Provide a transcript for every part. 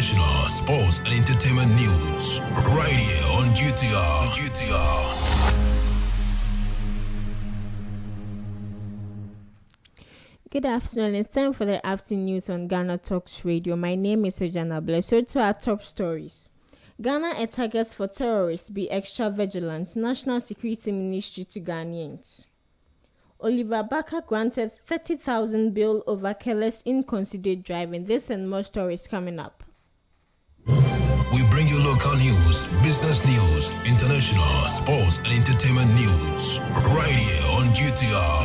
international, sports and entertainment news. Right here on GTR. Good afternoon. It's time for the afternoon news on Ghana Talks Radio. My name is Ojana Bless. So to our top stories. Ghana a target for terrorists, be extra vigilant. National Security Ministry to Ghanaians. Oliver Barker granted 30,000 bail over careless, inconsiderate driving. This and more stories coming up. We bring you local news, business news, international, sports and entertainment news. Right here on GTR.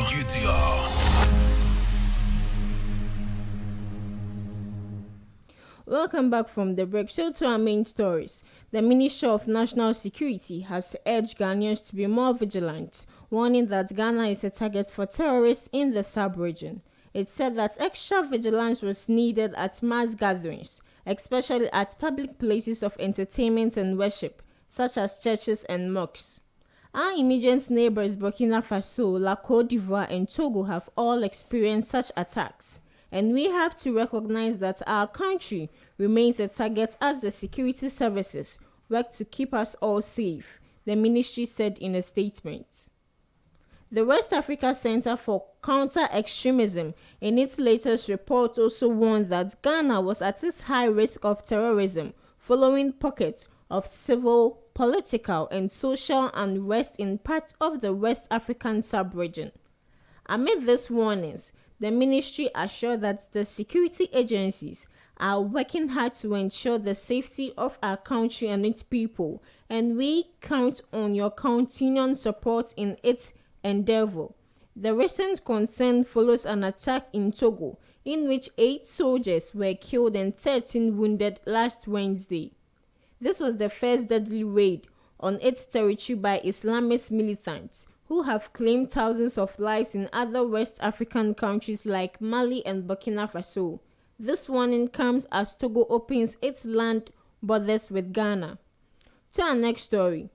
Welcome back from the break. So to our main stories. The Ministry of National Security has urged Ghanaians to be more vigilant, warning that Ghana is a target for terrorists in the sub-region. It said that extra vigilance was needed at mass gatherings, especially at public places of entertainment and worship, such as churches and mosques. Our immediate neighbors Burkina Faso, La Côte d'Ivoire and Togo have all experienced such attacks. And we have to recognize that our country remains a target as the security services work to keep us all safe, the ministry said in a statement. The West Africa Center for Counter-Extremism in its latest report also warned that Ghana was at its high risk of terrorism following pockets of civil, political and social unrest in parts of the West African sub-region. Amid these warnings, the ministry assured that the security agencies are working hard to ensure the safety of our country and its people, and we count on your continued support in its endeavor. The recent concern follows an attack in Togo, in which 8 soldiers were killed and 13 wounded last Wednesday. This was the first deadly raid on its territory by Islamist militants, who have claimed thousands of lives in other West African countries like Mali and Burkina Faso. This warning comes as Togo opens its land borders with Ghana. To our next story.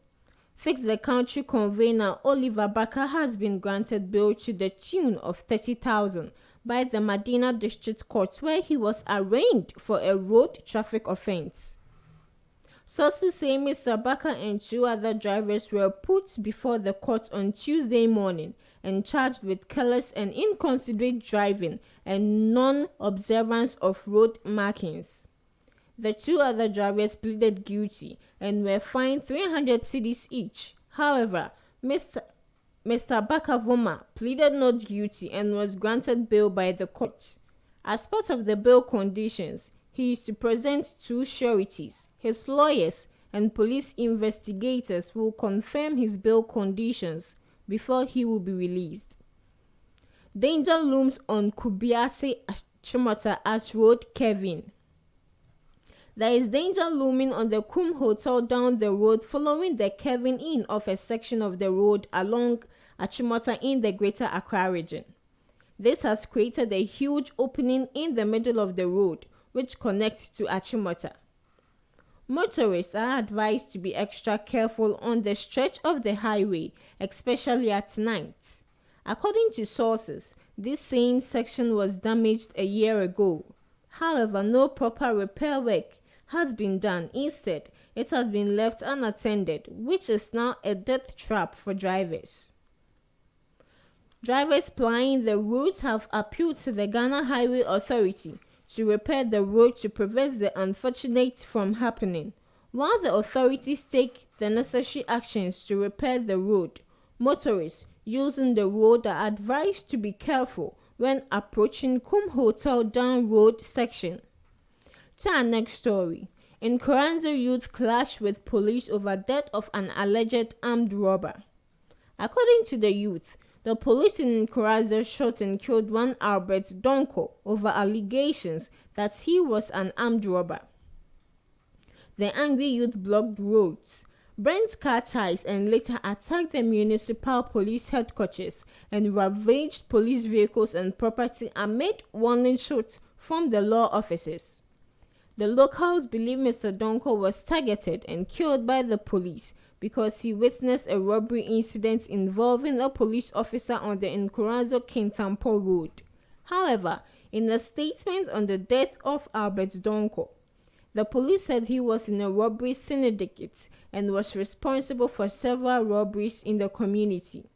Fix the Country convener Oliver Barker has been granted bail to the tune of 30,000 by the Medina District Court, where he was arraigned for a road traffic offense. Sources say Mr. Barker and 2 other drivers were put before the court on Tuesday morning and charged with careless and inconsiderate driving and non-observance of road markings. The 2 other drivers pleaded guilty and were fined 300 cedis each. However, Mr. Barker-Vormawor pleaded not guilty and was granted bail by the court. As part of the bail conditions, he is to present 2 sureties. His lawyers and police investigators will confirm his bail conditions before he will be released. Danger looms on Kubease-Achimota at Road Kevin. There is danger looming on the Kum Hotel down the road following the Kevin in of a section of the road along Achimota in the Greater Accra region. This has created a huge opening in the middle of the road, which connects to Achimota. Motorists are advised to be extra careful on the stretch of the highway, especially at night. According to sources, this same section was damaged a year ago. However, no proper repair work has been done. Instead, it has been left unattended, which is now a death trap for drivers. Drivers plying the route have appealed to the Ghana Highway Authority to repair the road to prevent the unfortunate from happening. While the authorities take the necessary actions to repair the road, motorists using the road are advised to be careful when approaching Kum Hotel Down Road section. To our next story. Nkoranza youth clash with police over death of an alleged armed robber. According to the youth, the police in Nkoranza shot and killed one Albert Donko over allegations that he was an armed robber. The angry youth blocked roads, burnt car tires and later attacked the municipal police headquarters and ravaged police vehicles and property amid warning shots from the law officers. The locals believe Mr. Donko was targeted and killed by the police because he witnessed a robbery incident involving a police officer on the Nkoranza-Kintampo Road. However, in a statement on the death of Albert Donko, The police said he was in a robbery syndicate and was responsible for several robberies in the community.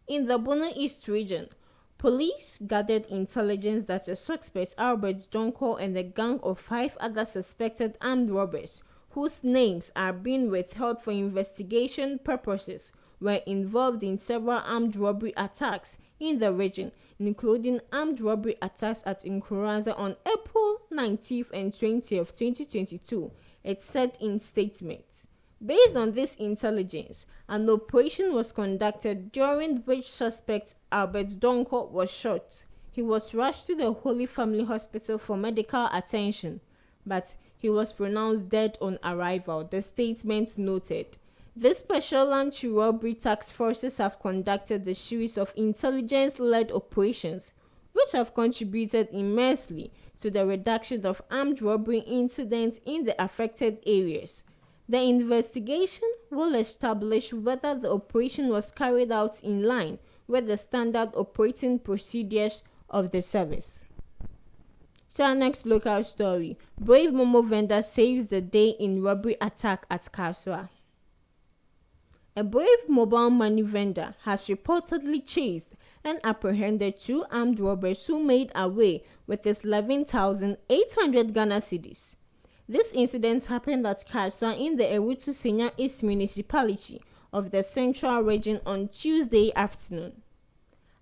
In the Bono East region, police gathered intelligence that a suspect, Albert Donko, and a gang of 5 other suspected armed robbers, whose names are being withheld for investigation purposes, were involved in several armed robbery attacks in the region, including armed robbery attacks at Nkoranza on April 19th and 20th, 2022, it said in statement. Based on this intelligence, an operation was conducted during which suspect Albert Donko was shot. He was rushed to the Holy Family Hospital for medical attention, but he was pronounced dead on arrival, the statement noted. The special anti-robbery task forces have conducted a series of intelligence-led operations, which have contributed immensely to the reduction of armed robbery incidents in the affected areas. The investigation will establish whether the operation was carried out in line with the standard operating procedures of the service. So our next local story, brave MoMo vendor saves the day in robbery attack at Kasoa. A brave mobile money vendor has reportedly chased and apprehended 2 armed robbers who made away with his 11,800 Ghana cedis. This incident happened at Kasoa in the Ewutu Senior East municipality of the Central region on Tuesday afternoon.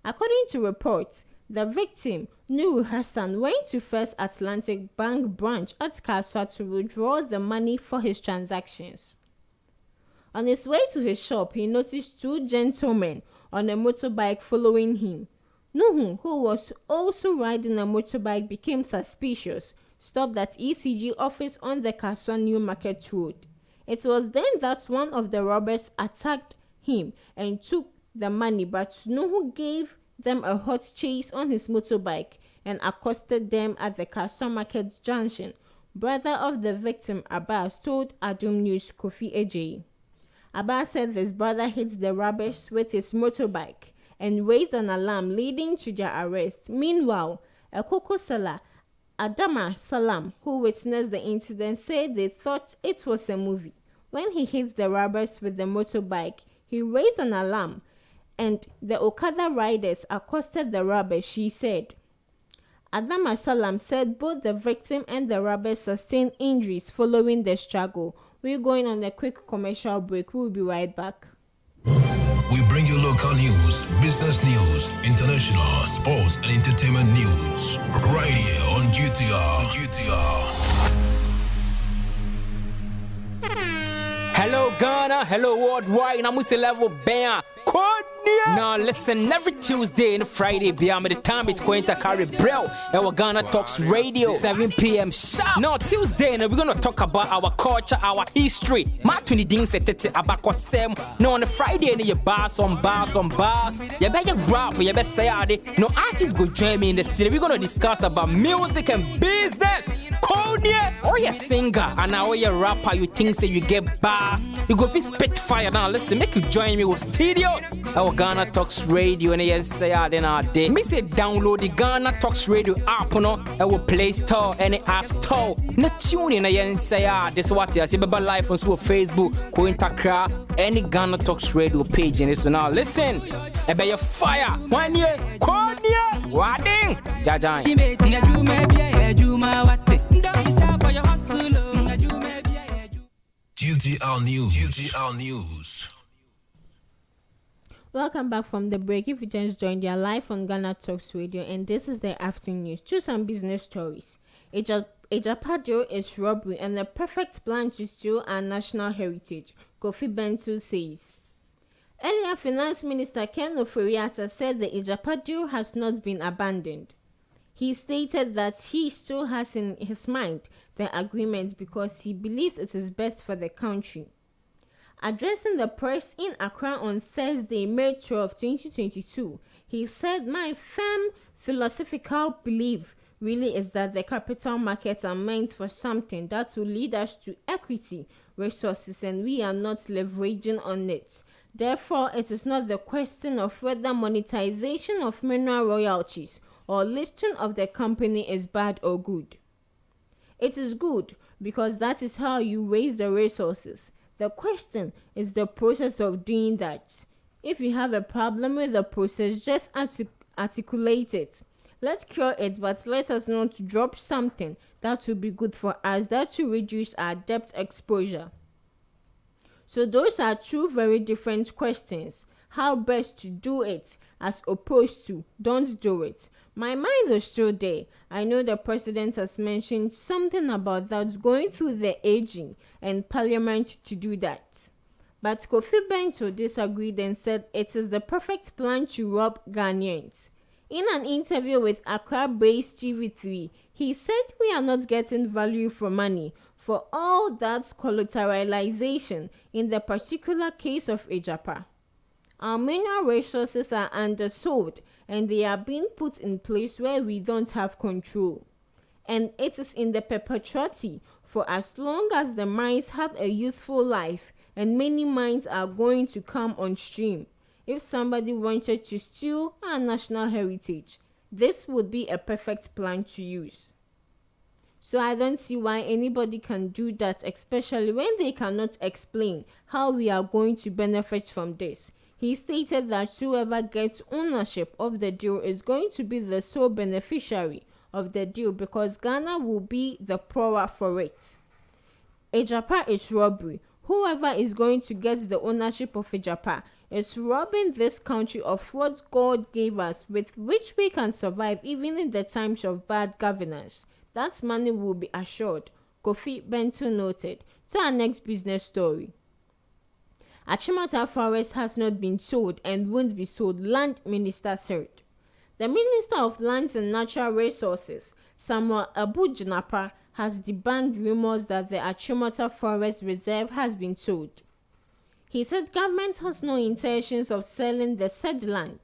According to reports, the victim, Nuru Hassan, went to First Atlantic Bank branch at Kasoa to withdraw the money for his transactions. On his way to his shop, he noticed 2 gentlemen on a motorbike following him. Nuhu, who was also riding a motorbike, became suspicious, stopped at ECG office on the Kasoa New Market Road. It was then that one of the robbers attacked him and took the money, but Nuhu gave them a hot chase on his motorbike and accosted them at the Kasoa Market Junction. Brother of the victim, Abbas, told Adum News Kofi Bentil. Abbas said his brother hit the robbers with his motorbike and raised an alarm leading to their arrest. Meanwhile, a Koko seller, Adama Salam, who witnessed the incident, said they thought it was a movie. When he hit the robbers with the motorbike, he raised an alarm and the Okada riders accosted the robbers, she said. Adama Salam said both the victim and the robbers sustained injuries following the struggle. We're going on a quick commercial break. We'll be right back. We bring you local news, business news, international, sports, and entertainment news. Right here on GTR. Hello Ghana, hello worldwide, and I'm with the level band. Now listen, every Tuesday and Friday, beyond the time it's going to carry bro. Our Ghana Talks Radio, 7 p.m. sharp. Now Tuesday, we're going to talk about our culture, our history. Matuni ding se tete abako sem. Now on the Friday, you bars on bars. You better rap, you better say ade. No artists go join me in the studio. We're going to discuss about music and business. Or you singer and now you rapper, you think say you get bars. You go fi spit fire. Now listen, make you join me with studios. Our Ghana Talks Radio and yes say then our day. Me say download the Ghana Talks Radio app no. Our Play Store and the App Store. No tune in yes say this what you see baba live on Facebook, Kointakra, any Ghana Talks Radio page in this. So now listen. Ebe your fire. 1 year, Konya, Wading, Jajan. GTR News. Welcome back from the break. If you just joined, you're live on Ghana Talks Radio, and this is the afternoon news. To some business stories. Agyapa is robbery and the perfect plan to steal our national heritage, Kofi Bentil says. Earlier, Finance Minister Ken Ofori-Atta said the Agyapa deal has not been abandoned. He stated that he still has in his mind the agreement because he believes it is best for the country. Addressing the press in Accra on Thursday, May 12, 2022, he said, "My firm philosophical belief really is that the capital markets are meant for something that will lead us to equity, resources, and we are not leveraging on it. Therefore, it is not the question of whether monetization of mineral royalties or listing of the company is bad or good. It is good because that is how you raise the resources. The question is the process of doing that. If you have a problem with the process, just articulate it. Let's cure it, but let us not drop something that will be good for us, that will reduce our debt exposure. So those are two very different questions. How best to do it as opposed to don't do it. My mind is still there. I know the president has mentioned something about that going through the aging and parliament to do that. But Kofi Bentil disagreed and said it is the perfect plan to rob Ghanaians. In an interview with Accra-based TV3, he said we are not getting value for money for all that collateralization in the particular case of Agyapa. Our mineral resources are undersold and they are being put in place where we don't have control. And it is in the perpetuity for as long as the mines have a useful life, and many mines are going to come on stream. If somebody wanted to steal our national heritage, this would be a perfect plan to use. So I don't see why anybody can do that, especially when they cannot explain how we are going to benefit from this. He stated that whoever gets ownership of the deal is going to be the sole beneficiary of the deal because Ghana will be the poorer for it. Agyapa is robbery. Whoever is going to get the ownership of Agyapa is robbing this country of what God gave us, with which we can survive even in the times of bad governance. That money will be assured, Kofi Bentil noted. To our next business story. Achimota Forest has not been sold and won't be sold, Land Minister said. The Minister of Lands and Natural Resources, Samuel Abu-Jinapa, has debunked rumors that the Achimota Forest Reserve has been sold. He said government has no intentions of selling the said land.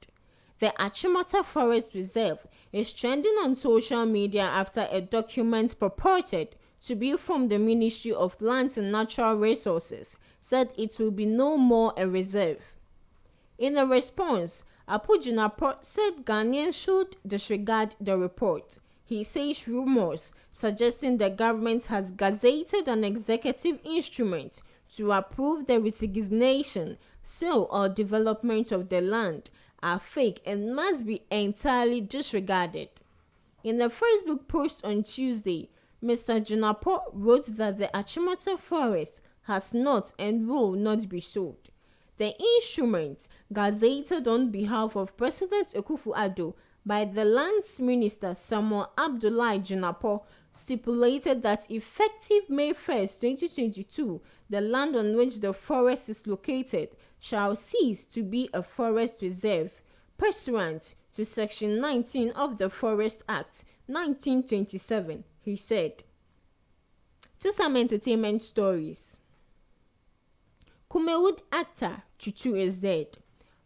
The Achimota Forest Reserve is trending on social media after a document purported to be from the Ministry of Lands and Natural Resources said it will be no more a reserve. In a response, Abu-Jinapa said Ghanaians should disregard the report. He says rumors suggesting the government has gazetted an executive instrument to approve the resignation, sale or development of the land are fake and must be entirely disregarded. In a Facebook post on Tuesday, Mr. Jinapa wrote that the Achimota Forest has not and will not be sold. The instrument, gazetted on behalf of President Akufo-Addo by the Lands Minister Samuel Abdullahi Jinapa, stipulated that effective May 1st, 2022, the land on which the forest is located shall cease to be a forest reserve, pursuant to Section 19 of the Forest Act 1927, he said. To some entertainment stories. Kumawood actor Tutu is dead.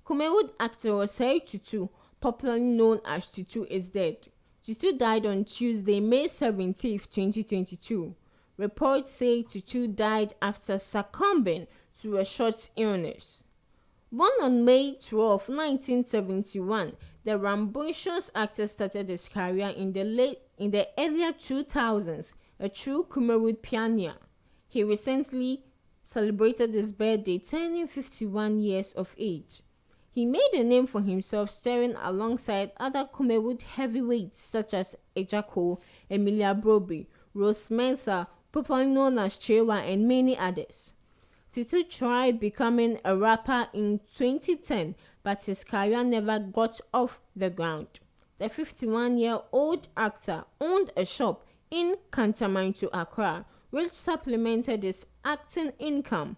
Kumawood actor Osei Tutu, popularly known as Tutu, is dead. Tutu died on Tuesday, May 17, 2022. Reports say Tutu died after succumbing to a short illness. Born on May 12, 1971, the rambunctious actor started his career in the earlier 2000s, a true Kumawood pioneer. He recently celebrated his birthday, turning 51 years of age. He made a name for himself starring alongside other Kumawood heavyweights such as Ejako, Emilia Broby, Rose Mensah, popularly known as Chewa, and many others. Tutu tried becoming a rapper in 2010, but his career never got off the ground. The 51-year-old actor owned a shop in Kantamanto, Accra, which supplemented his acting income.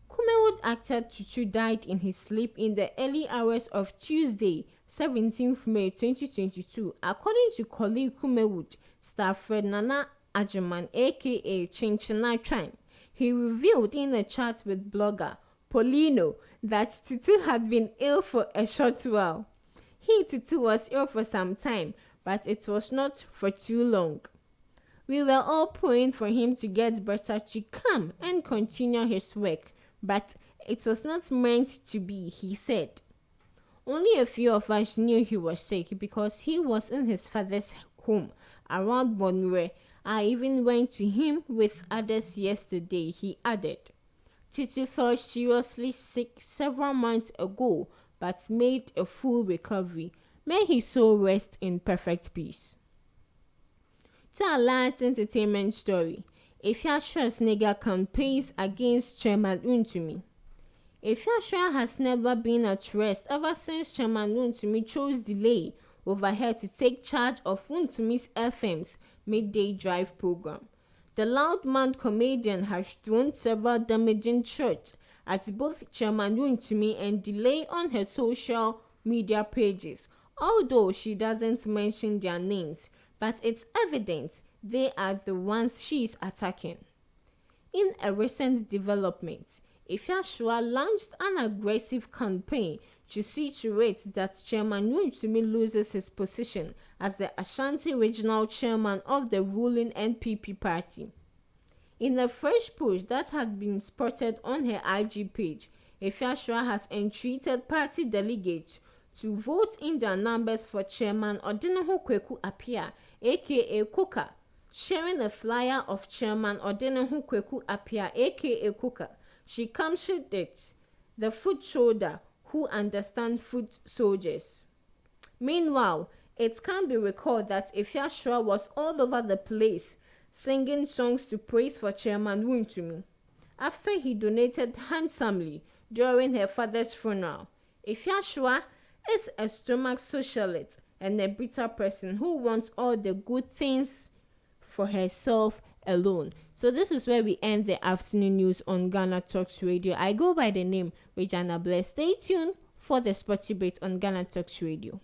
Kumawood actor Tutu died in his sleep in the early hours of Tuesday, 17th May 2022, according to colleague Kumawood star Fred Nana Ajiman, aka Chinchina Tran. He revealed in a chat with blogger Polino that Tutu had been ill for a short while. Tutu was ill for some time, but it was not for too long. We were all praying for him to get better, to come and continue his work, but it was not meant to be, he said. Only a few of us knew he was sick because he was in his father's home around Bonue I even went to him with others yesterday, he added. Tutu fell seriously sick several months ago but made a full recovery. May his soul rest in perfect peace. To our last entertainment story, Afia Schwar campaigns against Chairman Wontumi. Afia Schwar has never been at rest ever since Chairman Wontumi chose delay over her to take charge of Wontumi's FM's midday drive program. The loud-mouthed comedian has thrown several damaging shots at both Chairman Wontumi and delay on her social media pages, although she doesn't mention their names, but it's evident they are the ones she is attacking. In a recent development, Afia Schwar launched an aggressive campaign to see to it that Chairman Wontumi loses his position as the Ashanti Regional Chairman of the ruling NPP party. In a fresh post that had been spotted on her IG page, Afia Schwar has entreated party delegates to vote in their numbers for Chairman Odeneho Kweku Appiah, aka Koka, sharing a flyer of Chairman Odeneho Kweku Appiah, aka Koka. She captioned it, "The foot soldier who understands foot soldiers." Meanwhile, it can be recalled that Afia Schwar was all over the place singing songs to praise for Chairman Wontumi after he donated handsomely during her father's funeral. Afia Schwar is a stomach socialite and a bitter person who wants all the good things for herself alone. So this is where we end the afternoon news on Ghana Talks Radio. I go by the name Regina Bless. Stay tuned for the sporty bit on Ghana Talks Radio.